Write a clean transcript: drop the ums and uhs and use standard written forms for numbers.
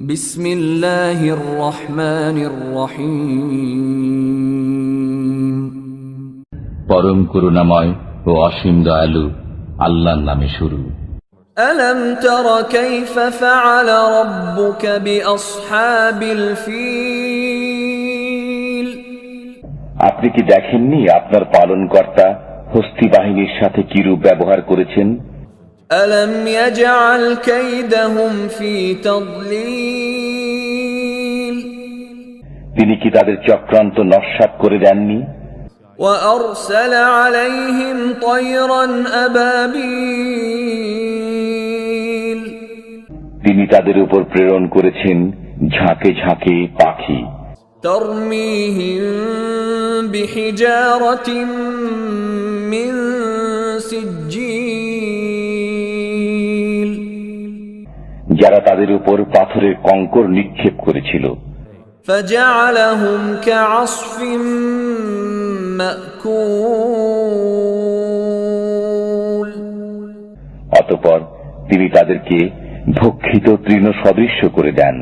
বিসমিল্লাহির রহমানির রহিম। পরম করুণাময় ও অসীম দয়ালু আল্লাহর নামে শুরু। আলম তারা কাইফা ফাআলা রাব্বুকা বিআসহাবিল ফিল। আপনি কি দেখেননি আপনার পালনকর্তা হস্তি বাহিনীর সাথে কিরূপ ব্যবহার করেছেন? আলম ইয়াজআল কাইদাহুম ফি তাদলিল। তিনি কি তাদের চক্রান্ত নস্যাৎ করে দেননি? وأرسل عليهم طيرا أبابيل। তিনি তাদের উপর প্রেরণ করেছেন ঝাঁকে ঝাঁকে পাখি। ترميهم بحجارة من سجيل। যারা তাদের উপর পাথরের কঙ্কর নিক্ষেপ করেছিল। فجعلهم كعصف مأكول। অতঃপর তিনি তাদেরকে ভক্ষিত তৃণ সদৃশ্য করে দেন।